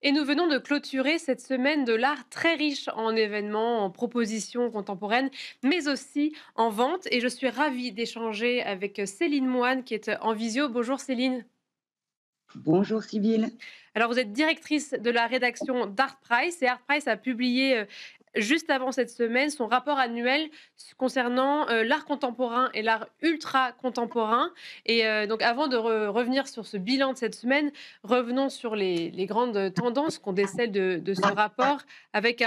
Et nous venons de clôturer cette semaine de l'art très riche en événements, en propositions contemporaines, mais aussi en vente. Et je suis ravie d'échanger avec Céline Moine qui est en visio. Bonjour Céline. Bonjour Sybille. Alors vous êtes directrice de la rédaction d'Art Price et Art Price a publié juste avant cette semaine son rapport annuel concernant l'art contemporain et l'art ultra contemporain. Et donc avant de revenir sur ce bilan de cette semaine, revenons sur les grandes tendances qu'on décèle de ce rapport avec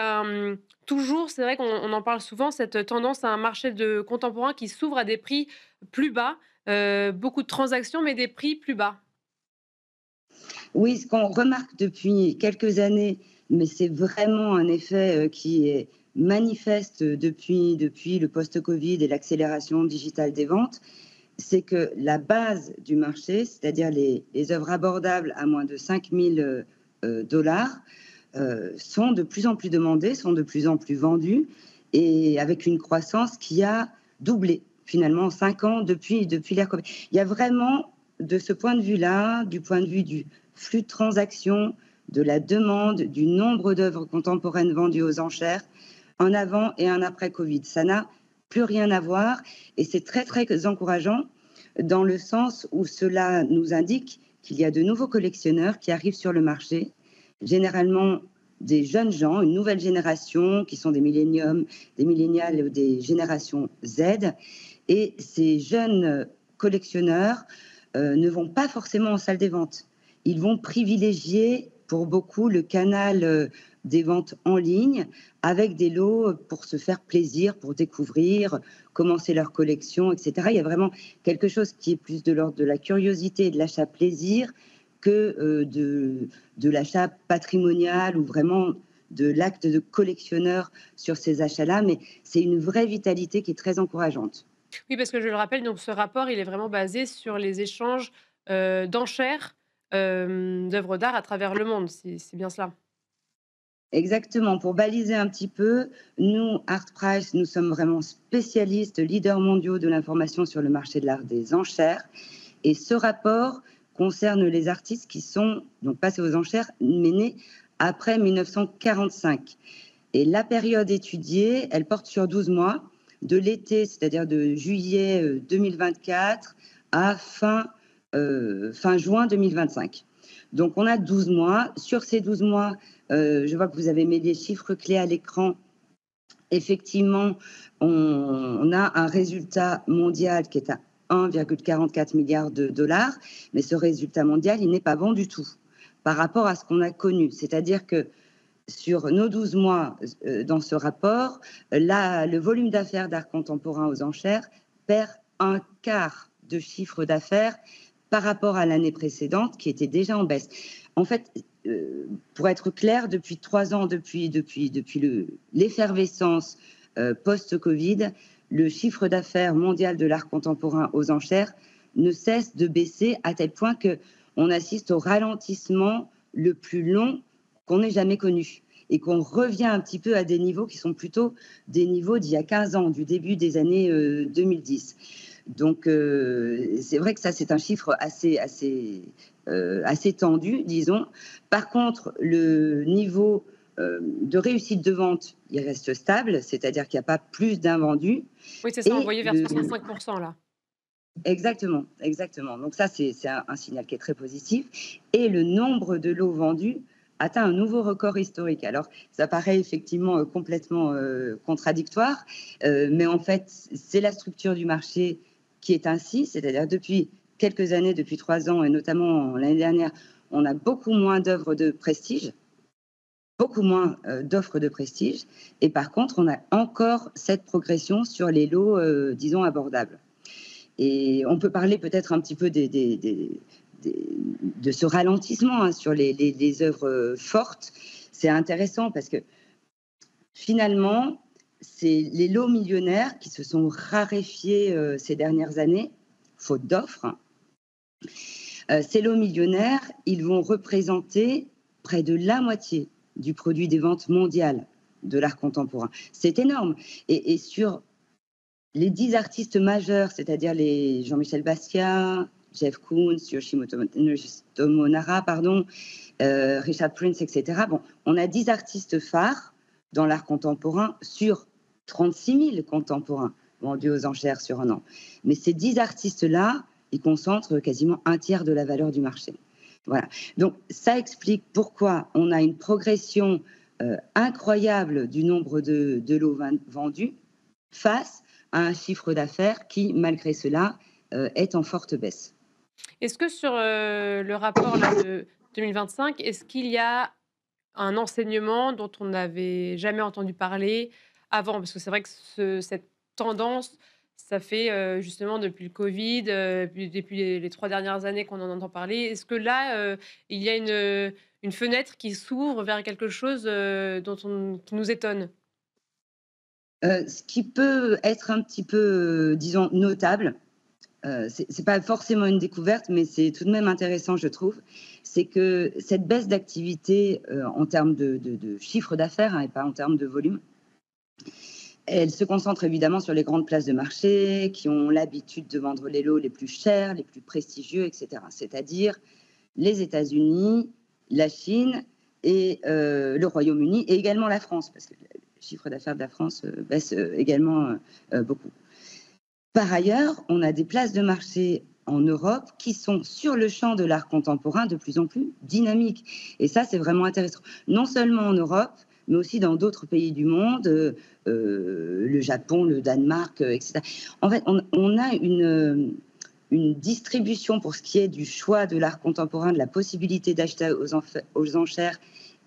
toujours, c'est vrai qu'on en parle souvent, cette tendance à un marché de contemporain qui s'ouvre à des prix plus bas, beaucoup de transactions mais des prix plus bas. Oui, ce qu'on remarque depuis quelques années, mais c'est vraiment un effet qui est manifeste depuis le post-Covid et l'accélération digitale des ventes, c'est que la base du marché, c'est-à-dire les œuvres abordables à moins de 5 000 dollars, sont de plus en plus demandées, sont de plus en plus vendues, et avec une croissance qui a doublé finalement en 5 ans depuis l'ère Covid. Il y a vraiment, de ce point de vue-là, du point de vue du flux de transactions, de la demande, du nombre d'œuvres contemporaines vendues aux enchères, un avant et un après Covid. Ça n'a plus rien à voir et c'est très, très encourageant dans le sens où cela nous indique qu'il y a de nouveaux collectionneurs qui arrivent sur le marché, généralement des jeunes gens, une nouvelle génération qui sont des milléniums, des millénials ou des générations Z. Et ces jeunes collectionneurs ne vont pas forcément en salle des ventes. Ils vont privilégier pour beaucoup le canal des ventes en ligne avec des lots pour se faire plaisir, pour découvrir, commencer leur collection, etc. Il y a vraiment quelque chose qui est plus de l'ordre de la curiosité et de l'achat plaisir que de l'achat patrimonial ou vraiment de l'acte de collectionneur sur ces achats-là. Mais c'est une vraie vitalité qui est très encourageante. Oui, parce que je le rappelle, donc ce rapport, il est vraiment basé sur les échanges, d'enchères, d'œuvres d'art à travers le monde. C'est bien cela? Exactement. Pour baliser un petit peu, nous, Art Price, nous sommes vraiment spécialistes, leaders mondiaux de l'information sur le marché de l'art des enchères. Et ce rapport concerne les artistes qui sont donc passés aux enchères, mais nés après 1945. Et la période étudiée, elle porte sur 12 mois, de l'été, c'est-à-dire de juillet 2024 à fin juin 2025. Donc on a 12 mois. Sur ces 12 mois, je vois que vous avez mis des chiffres clés à l'écran. Effectivement, on a un résultat mondial qui est à 1,44 milliard de dollars, mais ce résultat mondial, il n'est pas bon du tout par rapport à ce qu'on a connu. C'est-à-dire que sur nos 12 mois dans ce rapport, le volume d'affaires d'art contemporain aux enchères perd un quart de chiffre d'affaires par rapport à l'année précédente qui était déjà en baisse. En fait, pour être clair, depuis 3 ans, depuis l'effervescence post-Covid, le chiffre d'affaires mondial de l'art contemporain aux enchères ne cesse de baisser à tel point qu'on assiste au ralentissement le plus long qu'on n'ait jamais connu et qu'on revient un petit peu à des niveaux qui sont plutôt des niveaux d'il y a 15 ans, du début des années 2010. Donc, c'est vrai que ça, c'est un chiffre assez tendu, disons. Par contre, le niveau de réussite de vente, il reste stable, c'est-à-dire qu'il n'y a pas plus d'invendus. Oui, c'est ça, Et envoyé vers 65 là. exactement, exactement. Donc ça, c'est un signal qui est très positif. Et le nombre de lots vendus atteint un nouveau record historique. Alors, ça paraît effectivement complètement contradictoire, mais en fait, c'est la structure du marché qui est ainsi, c'est-à-dire depuis quelques années, depuis 3 ans, et notamment l'année dernière, on a beaucoup moins d'œuvres de prestige, beaucoup moins d'offres de prestige, et par contre, on a encore cette progression sur les lots, disons, abordables. Et on peut parler peut-être un petit peu de ce ralentissement sur les œuvres fortes. C'est intéressant parce que finalement, c'est les lots millionnaires qui se sont raréfiés ces dernières années, faute d'offres. Ces lots millionnaires, ils vont représenter près de la moitié du produit des ventes mondiales de l'art contemporain. C'est énorme. Et sur les 10 artistes majeurs, c'est-à-dire les Jean-Michel Basquiat, Jeff Koons, Yoshimoto Nara, pardon, Richard Prince, etc. Bon, on a 10 artistes phares dans l'art contemporain sur 36 000 contemporains vendus aux enchères sur un an. Mais ces 10 artistes-là, ils concentrent quasiment un tiers de la valeur du marché. Voilà. Donc, ça explique pourquoi on a une progression incroyable du nombre de lots vendus face à un chiffre d'affaires qui, malgré cela, est en forte baisse. Est-ce que sur, le rapport là de 2025, est-ce qu'il y a un enseignement dont on n'avait jamais entendu parler avant? Parce que c'est vrai que cette tendance, ça fait, justement depuis le covid, puis depuis les 3 dernières années qu'on en entend parler. Est-ce que là, il y a une fenêtre qui s'ouvre vers quelque chose, qui nous étonne? Ce qui peut être un petit peu, disons, notable, c'est pas forcément une découverte, mais c'est tout de même intéressant, je trouve, c'est que cette baisse d'activité, en termes de chiffre d'affaires, hein, et pas en termes de volume, elle se concentre évidemment sur les grandes places de marché qui ont l'habitude de vendre les lots les plus chers, les plus prestigieux, etc. C'est-à-dire les États-Unis, la Chine et le Royaume-Uni, et également la France, parce que le chiffre d'affaires de la France baisse également beaucoup. Par ailleurs, on a des places de marché en Europe qui sont sur le champ de l'art contemporain de plus en plus dynamiques. Et ça, c'est vraiment intéressant. Non seulement en Europe, mais aussi dans d'autres pays du monde, le Japon, le Danemark, etc. En fait, on a une distribution pour ce qui est du choix de l'art contemporain, de la possibilité d'acheter aux enchères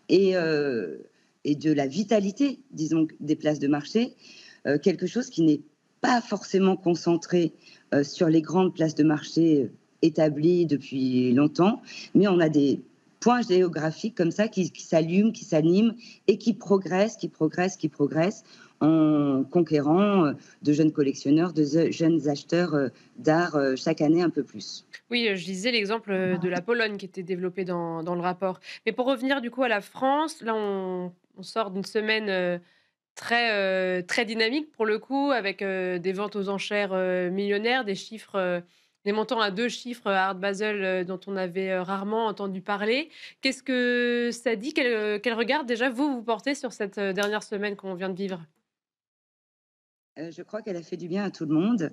et de la vitalité, disons, des places de marché, quelque chose qui n'est pas forcément concentré sur les grandes places de marché établies depuis longtemps, mais on a des points géographiques comme ça qui s'allument, qui s'animent et qui progressent en conquérant de jeunes collectionneurs, de jeunes acheteurs d'art chaque année un peu plus. Oui, je disais l'exemple, de la Pologne qui était développé dans le rapport. Mais pour revenir du coup à la France, là on sort d'une semaine, très dynamique pour le coup avec, des ventes aux enchères, millionnaires, des chiffres, des montants à 2 chiffres, à Art Basel, dont on avait, rarement entendu parler. Qu'est-ce que ça dit? Quel regard déjà vous portez sur cette, dernière semaine qu'on vient de vivre? Je crois qu'elle a fait du bien à tout le monde.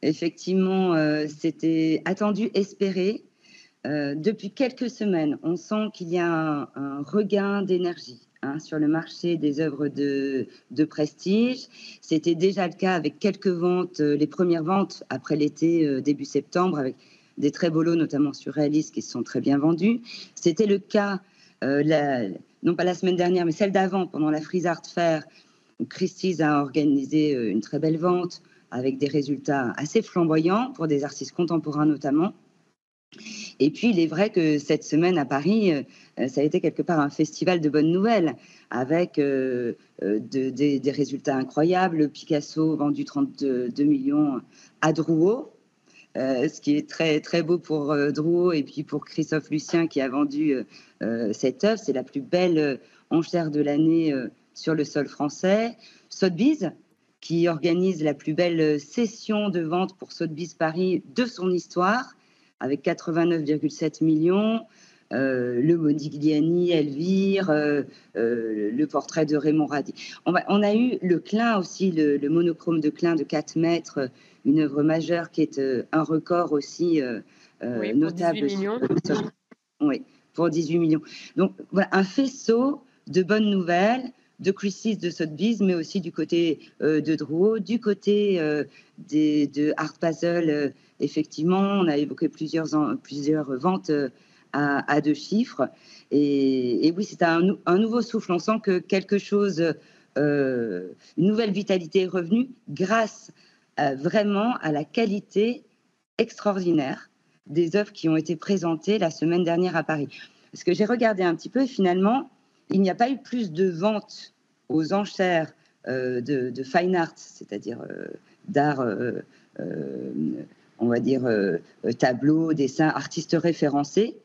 Effectivement, c'était attendu, espéré. Depuis quelques semaines, on sent qu'il y a un regain d'énergie, hein, sur le marché des œuvres de prestige. C'était déjà le cas avec quelques ventes, les premières ventes après l'été, début septembre, avec des très beaux lots, notamment surréalistes, qui se sont très bien vendus. C'était le cas, non pas la semaine dernière, mais celle d'avant, pendant la Frieze Art Fair, où Christie's a organisé une très belle vente avec des résultats assez flamboyants pour des artistes contemporains notamment. Et puis, il est vrai que cette semaine à Paris, ça a été quelque part un festival de bonnes nouvelles, avec des résultats incroyables. Picasso vendu 32 millions à Drouot, ce qui est très, très beau pour Drouot et puis pour Christophe Lucien qui a vendu cette œuvre. C'est la plus belle enchère de l'année sur le sol français. Sotheby's, qui organise la plus belle session de vente pour Sotheby's Paris de son histoire, avec 89,7 millions, le Modigliani, Elvire, le portrait de Raymond Radi. On a eu le Klein aussi, le monochrome de Klein de 4 mètres, une œuvre majeure qui est un record aussi Oui, pour notable. 18 millions. Oui, pour 18 millions. Donc voilà, un faisceau de bonnes nouvelles, de Christie's, de Sotheby's, mais aussi du côté de Drouot, du côté de Art Basel. Effectivement, on a évoqué plusieurs ventes à 2 chiffres. Et oui, c'est un nouveau souffle. On sent que quelque chose, une nouvelle vitalité est revenue grâce vraiment à la qualité extraordinaire des œuvres qui ont été présentées la semaine dernière à Paris. Parce que j'ai regardé un petit peu et finalement, il n'y a pas eu plus de ventes aux enchères de fine art, c'est-à-dire d'art, on va dire, tableaux, dessins, artistes référencés,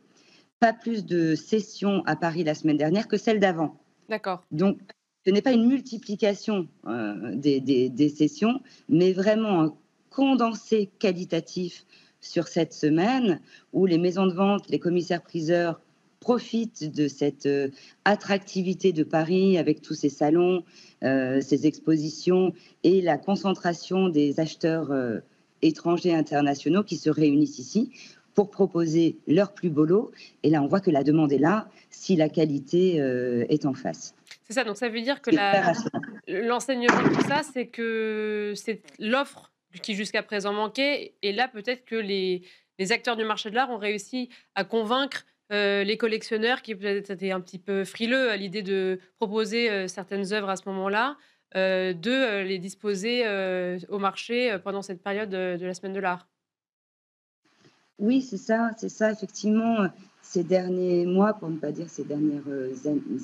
pas plus de sessions à Paris la semaine dernière que celle d'avant. D'accord. Donc, ce n'est pas une multiplication des sessions, mais vraiment un condensé qualitatif sur cette semaine où les maisons de vente, les commissaires-priseurs profitent de cette attractivité de Paris avec tous ces salons, ces expositions et la concentration des acheteurs étrangers internationaux qui se réunissent ici pour proposer leur plus beau lot. Et là, on voit que la demande est là si la qualité est en face. C'est ça, donc ça veut dire que C'est très rassurant. l'enseignement de tout ça, c'est que c'est l'offre qui jusqu'à présent manquait et là peut-être que les acteurs du marché de l'art ont réussi à convaincre, les collectionneurs qui peut-être étaient un petit peu frileux à l'idée de proposer, certaines œuvres à ce moment-là, de, les disposer, au marché, pendant cette période, de la semaine de l'art. Oui, c'est ça, effectivement, ces derniers mois, pour ne pas dire ces dernières,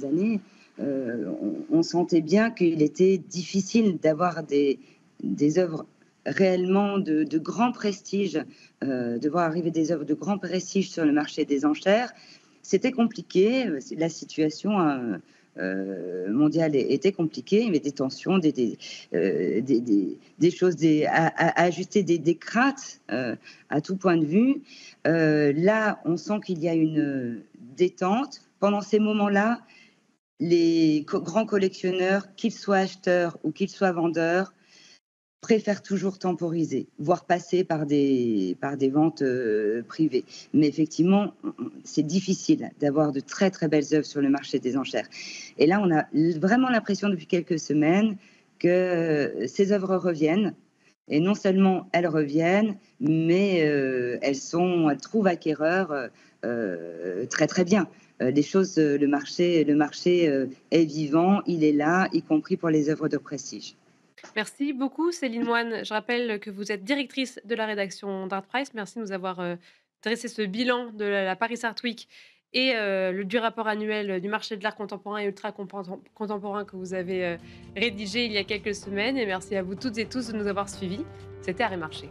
années, on sentait bien qu'il était difficile d'avoir des œuvres réellement de grand prestige, de voir arriver des œuvres de grand prestige sur le marché des enchères. C'était compliqué, la situation, mondiale était compliquée, il y avait des tensions, des choses à ajuster, des craintes, à tout point de vue. Là, on sent qu'il y a une détente. Pendant ces moments-là, les grands collectionneurs, qu'ils soient acheteurs ou qu'ils soient vendeurs, préfèrent toujours temporiser, voire passer par des ventes privées. Mais effectivement, c'est difficile d'avoir de très très belles œuvres sur le marché des enchères. Et là, on a vraiment l'impression depuis quelques semaines que ces œuvres reviennent. Et non seulement elles reviennent, mais elles trouvent acquéreurs très très bien. Le marché est vivant, il est là, y compris pour les œuvres de prestige. Merci beaucoup Céline Moine. Je rappelle que vous êtes directrice de la rédaction d'Artprice. Merci de nous avoir, dressé ce bilan de la Paris Art Week et du rapport annuel du marché de l'art contemporain et ultra contemporain que vous avez, rédigé il y a quelques semaines et merci à vous toutes et tous de nous avoir suivis. C'était Art et Marché.